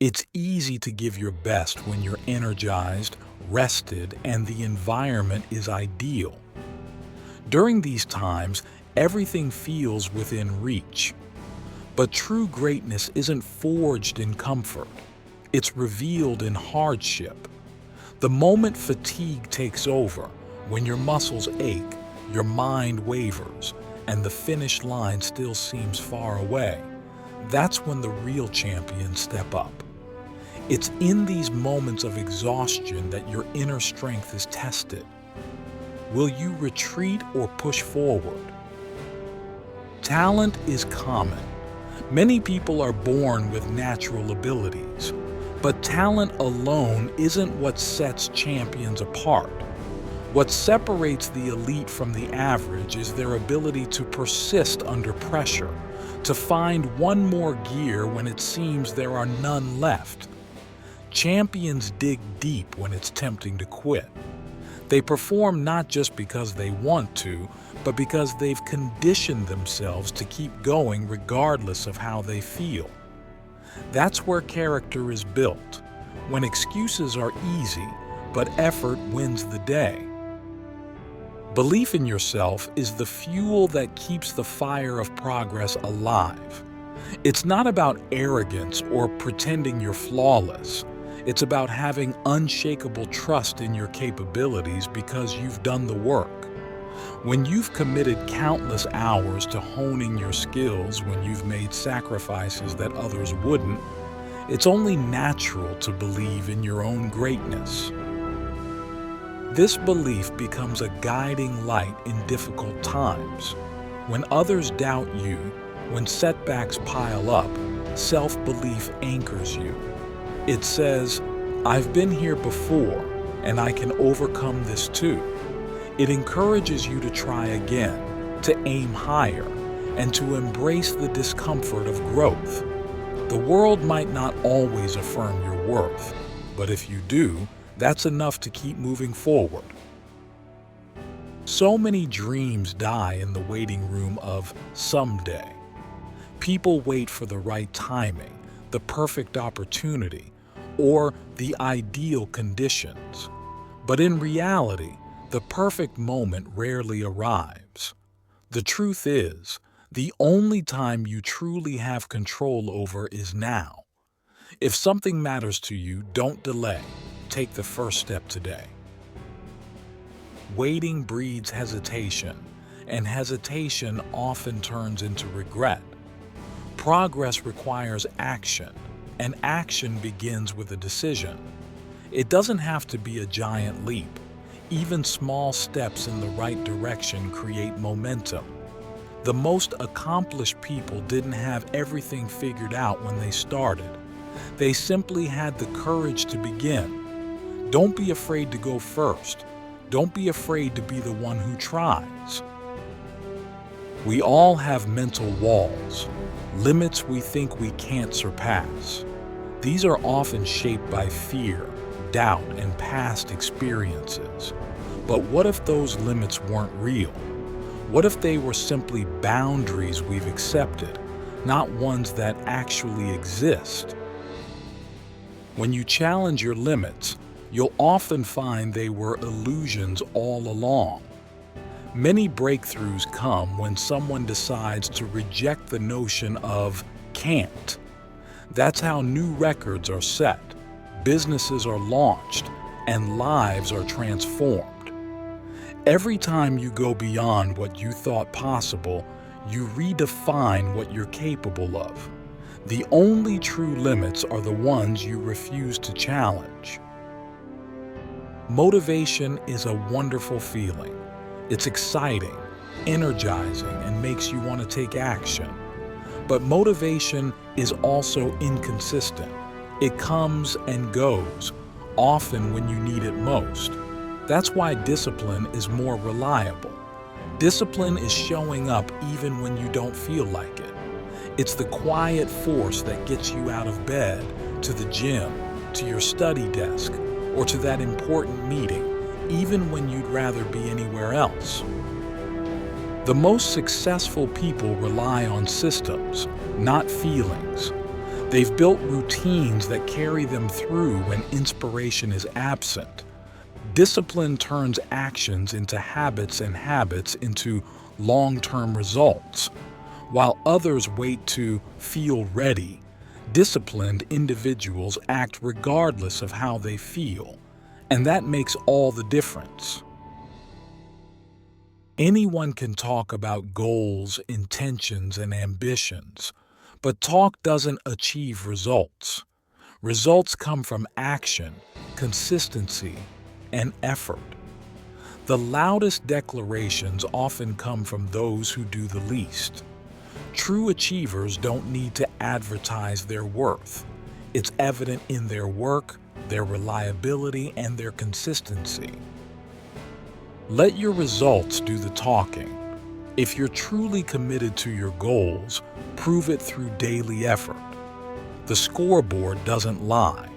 It's easy to give your best when you're energized, rested, and the environment is ideal. During these times, everything feels within reach. But true greatness isn't forged in comfort. It's revealed in hardship. The moment fatigue takes over, when your muscles ache, your mind wavers, and the finish line still seems far away, that's when the real champions step up. It's in these moments of exhaustion that your inner strength is tested. Will you retreat or push forward? Talent is common. Many people are born with natural abilities, but talent alone isn't what sets champions apart. What separates the elite from the average is their ability to persist under pressure, to find one more gear when it seems there are none left. Champions dig deep when it's tempting to quit. They perform not just because they want to, but because they've conditioned themselves to keep going regardless of how they feel. That's where character is built, when excuses are easy, but effort wins the day. Belief in yourself is the fuel that keeps the fire of progress alive. It's not about arrogance or pretending you're flawless. It's about having unshakable trust in your capabilities because you've done the work. When you've committed countless hours to honing your skills, when you've made sacrifices that others wouldn't, it's only natural to believe in your own greatness. This belief becomes a guiding light in difficult times. When others doubt you, when setbacks pile up, self-belief anchors you. It says, "I've been here before, and I can overcome this too." It encourages you to try again, to aim higher, and to embrace the discomfort of growth. The world might not always affirm your worth, but if you do, that's enough to keep moving forward. So many dreams die in the waiting room of someday. People wait for the right timing, the perfect opportunity, or the ideal conditions. But in reality, the perfect moment rarely arrives. The truth is, the only time you truly have control over is now. If something matters to you, don't delay. Take the first step today. Waiting breeds hesitation, and hesitation often turns into regret. Progress requires action, and action begins with a decision. It doesn't have to be a giant leap. Even small steps in the right direction create momentum. The most accomplished people didn't have everything figured out when they started. They simply had the courage to begin. Don't be afraid to go first. Don't be afraid to be the one who tries. We all have mental walls, limits we think we can't surpass. These are often shaped by fear, doubt, and past experiences. But what if those limits weren't real? What if they were simply boundaries we've accepted, not ones that actually exist? When you challenge your limits, you'll often find they were illusions all along. Many breakthroughs come when someone decides to reject the notion of can't. That's how new records are set, businesses are launched, and lives are transformed. Every time you go beyond what you thought possible, you redefine what you're capable of. The only true limits are the ones you refuse to challenge. Motivation is a wonderful feeling. It's exciting, energizing, and makes you want to take action. But motivation is also inconsistent. It comes and goes, often when you need it most. That's why discipline is more reliable. Discipline is showing up even when you don't feel like it. It's the quiet force that gets you out of bed, to the gym, to your study desk, or to that important meeting, even when you'd rather be anywhere else. The most successful people rely on systems, not feelings. They've built routines that carry them through when inspiration is absent. Discipline turns actions into habits and habits into long-term results. While others wait to feel ready, disciplined individuals act regardless of how they feel, and that makes all the difference. Anyone can talk about goals, intentions, and ambitions, but talk doesn't achieve results. Results come from action, consistency, and effort. The loudest declarations often come from those who do the least. True achievers don't need to advertise their worth. It's evident in their work, their reliability, and their consistency. Let your results do the talking. If you're truly committed to your goals, prove it through daily effort. The scoreboard doesn't lie.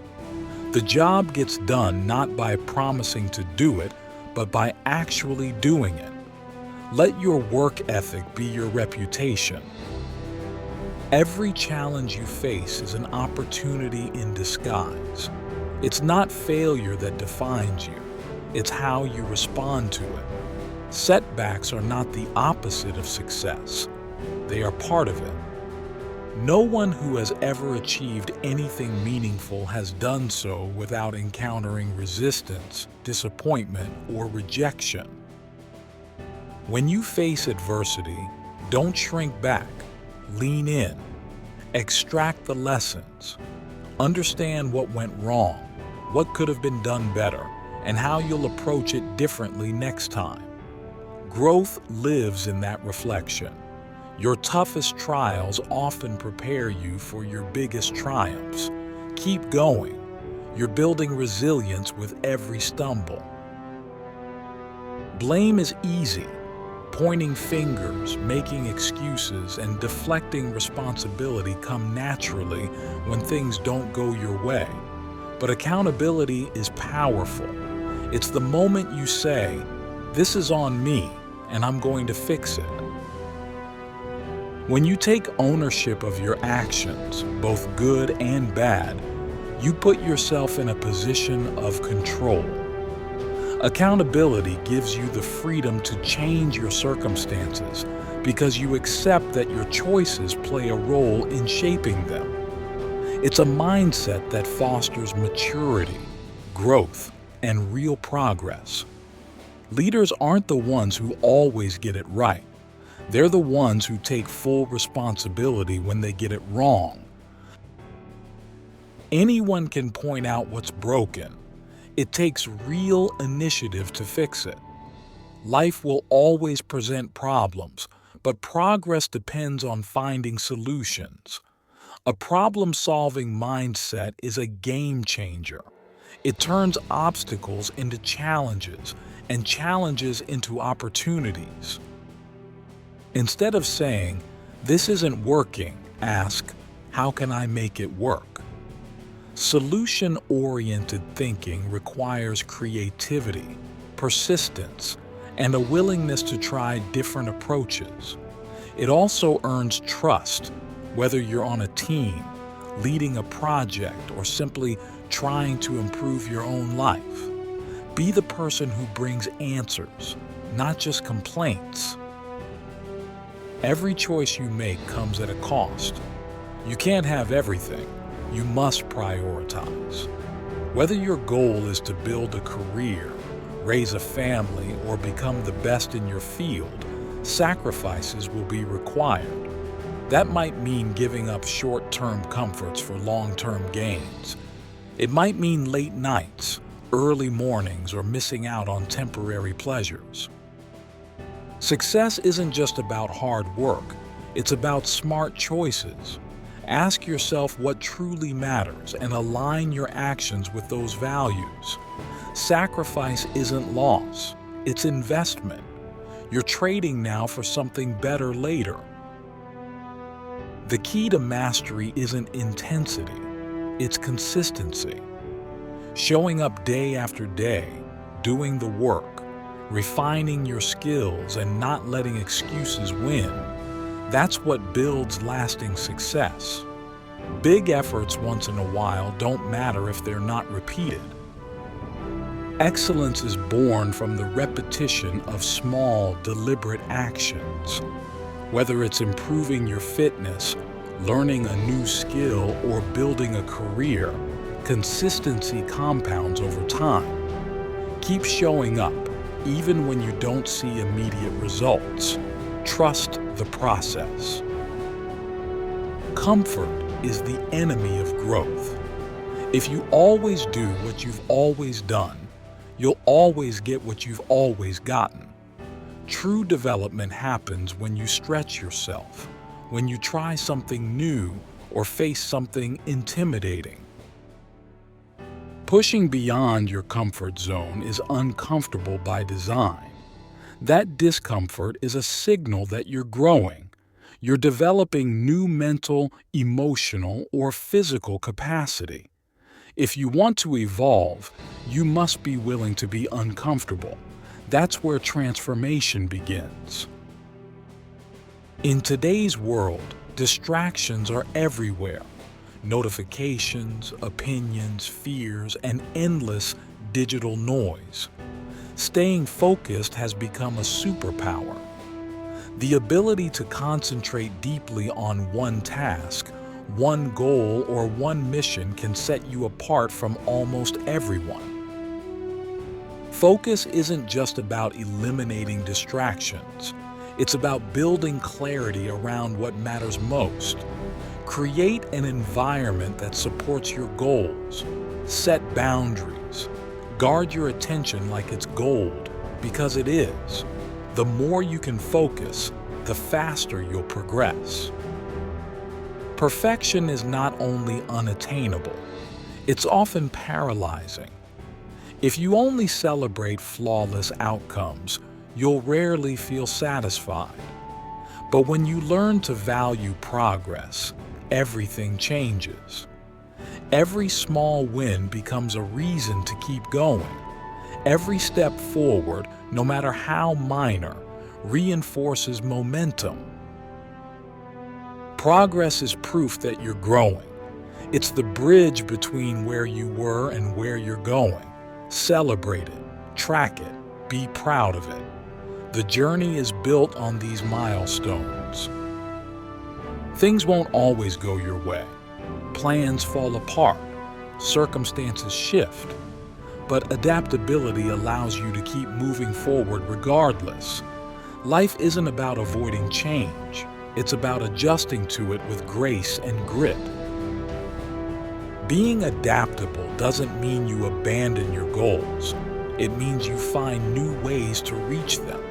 The job gets done not by promising to do it, but by actually doing it. Let your work ethic be your reputation. Every challenge you face is an opportunity in disguise. It's not failure that defines you. It's how you respond to it. Setbacks are not the opposite of success. They are part of it. No one who has ever achieved anything meaningful has done so without encountering resistance, disappointment, or rejection. When you face adversity, don't shrink back. Lean in. Extract the lessons. Understand what went wrong, what could have been done better, and how you'll approach it differently next time. Growth lives in that reflection. Your toughest trials often prepare you for your biggest triumphs. Keep going. You're building resilience with every stumble. Blame is easy. Pointing fingers, making excuses, and deflecting responsibility come naturally when things don't go your way. But accountability is powerful. It's the moment you say, "This is on me, and I'm going to fix it." When you take ownership of your actions, both good and bad, you put yourself in a position of control. Accountability gives you the freedom to change your circumstances because you accept that your choices play a role in shaping them. It's a mindset that fosters maturity, growth, and real progress. Leaders aren't the ones who always get it right. They're the ones who take full responsibility when they get it wrong. Anyone can point out what's broken. It takes real initiative to fix it. Life will always present problems, but progress depends on finding solutions. A problem-solving mindset is a game changer. It turns obstacles into challenges and challenges into opportunities. Instead of saying, "This isn't working," ask, "How can I make it work?" Solution-oriented thinking requires creativity, persistence, and a willingness to try different approaches. It also earns trust, whether you're on a team, leading a project, or simply trying to improve your own life. Be the person who brings answers, not just complaints. Every choice you make comes at a cost. You can't have everything. You must prioritize. Whether your goal is to build a career, raise a family, or become the best in your field, sacrifices will be required. That might mean giving up short-term comforts for long-term gains. It might mean late nights, early mornings, or missing out on temporary pleasures. Success isn't just about hard work. It's about smart choices. Ask yourself what truly matters and align your actions with those values. Sacrifice isn't loss, it's investment. You're trading now for something better later. The key to mastery isn't intensity, it's consistency. Showing up day after day, doing the work, refining your skills, and not letting excuses win. That's what builds lasting success. Big efforts once in a while don't matter if they're not repeated. Excellence is born from the repetition of small, deliberate actions. Whether it's improving your fitness, learning a new skill, or building a career, consistency compounds over time. Keep showing up, even when you don't see immediate results. Trust the process. Comfort is the enemy of growth. If you always do what you've always done, you'll always get what you've always gotten. True development happens when you stretch yourself, when you try something new or face something intimidating. Pushing beyond your comfort zone is uncomfortable by design. That discomfort is a signal that you're growing. You're developing new mental, emotional, or physical capacity. If you want to evolve, you must be willing to be uncomfortable. That's where transformation begins. In today's world, distractions are everywhere. Notifications, opinions, fears, and endless digital noise. Staying focused has become a superpower. The ability to concentrate deeply on one task, one goal, or one mission can set you apart from almost everyone. Focus isn't just about eliminating distractions. It's about building clarity around what matters most. Create an environment that supports your goals. Set boundaries. Guard your attention like it's gold, because it is. The more you can focus, the faster you'll progress. Perfection is not only unattainable, it's often paralyzing. If you only celebrate flawless outcomes, you'll rarely feel satisfied. But when you learn to value progress, everything changes. Every small win becomes a reason to keep going. Every step forward, no matter how minor, reinforces momentum. Progress is proof that you're growing. It's the bridge between where you were and where you're going. Celebrate it, track it, be proud of it. The journey is built on these milestones. Things won't always go your way. Plans fall apart. Circumstances shift. But adaptability allows you to keep moving forward regardless. Life isn't about avoiding change. It's about adjusting to it with grace and grit. Being adaptable doesn't mean you abandon your goals. It means you find new ways to reach them.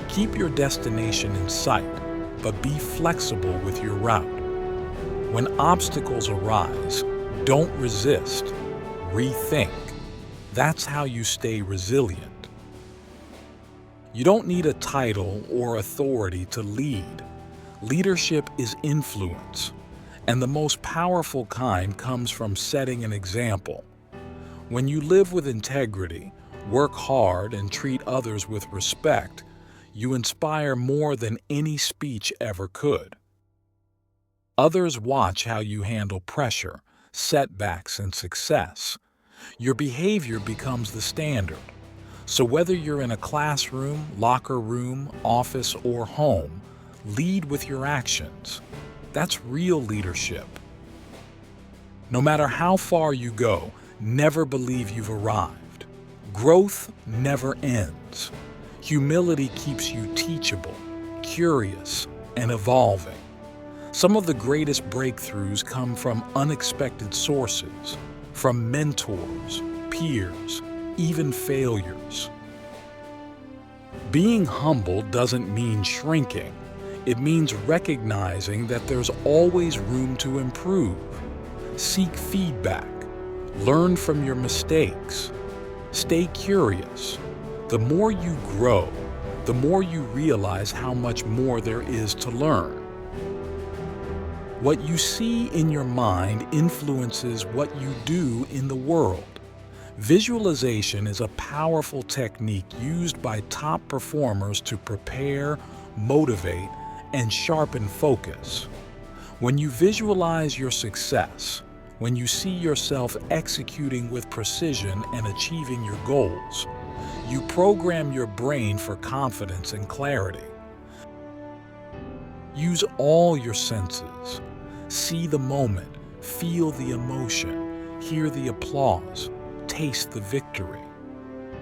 Keep your destination in sight, but be flexible with your route. When obstacles arise, don't resist. Rethink. That's how you stay resilient. You don't need a title or authority to lead. Leadership is influence, and the most powerful kind comes from setting an example. When you live with integrity, work hard, and treat others with respect, you inspire more than any speech ever could. Others watch how you handle pressure, setbacks, and success. Your behavior becomes the standard. So whether you're in a classroom, locker room, office, or home, lead with your actions. That's real leadership. No matter how far you go, never believe you've arrived. Growth never ends. Humility keeps you teachable, curious, and evolving. Some of the greatest breakthroughs come from unexpected sources, from mentors, peers, even failures. Being humble doesn't mean shrinking. It means recognizing that there's always room to improve. Seek feedback. Learn from your mistakes. Stay curious. The more you grow, the more you realize how much more there is to learn. What you see in your mind influences what you do in the world. Visualization is a powerful technique used by top performers to prepare, motivate, and sharpen focus. When you visualize your success, when you see yourself executing with precision and achieving your goals, you program your brain for confidence and clarity. Use all your senses. See the moment, feel the emotion, hear the applause, taste the victory.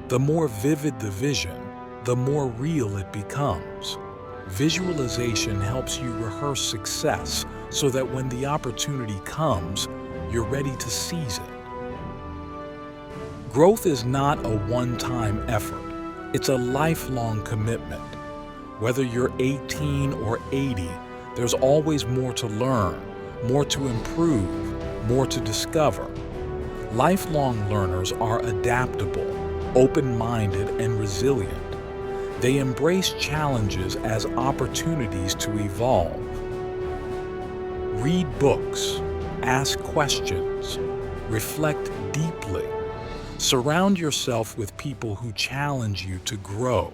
The more vivid the vision, the more real it becomes. Visualization helps you rehearse success so that when the opportunity comes, you're ready to seize it. Growth is not a one-time effort. It's a lifelong commitment. Whether you're 18 or 80, there's always more to learn, more to improve, more to discover. Lifelong learners are adaptable, open-minded, and resilient. They embrace challenges as opportunities to evolve. Read books, ask questions, reflect deeply. Surround yourself with people who challenge you to grow.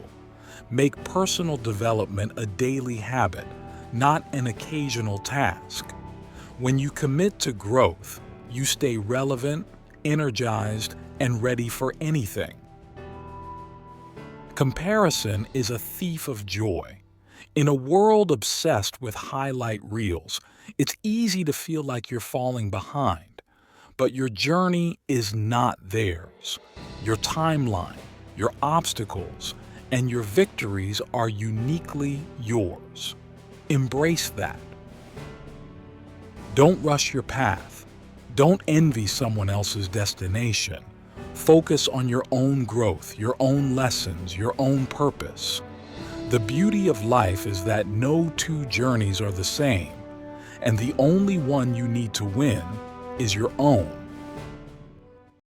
Make personal development a daily habit, not an occasional task. When you commit to growth, you stay relevant, energized, and ready for anything. Comparison is a thief of joy. In a world obsessed with highlight reels, it's easy to feel like you're falling behind. But your journey is not theirs. Your timeline, your obstacles, and your victories are uniquely yours. Embrace that. Don't rush your path. Don't envy someone else's destination. Focus on your own growth, your own lessons, your own purpose. The beauty of life is that no two journeys are the same, and the only one you need to win is your own.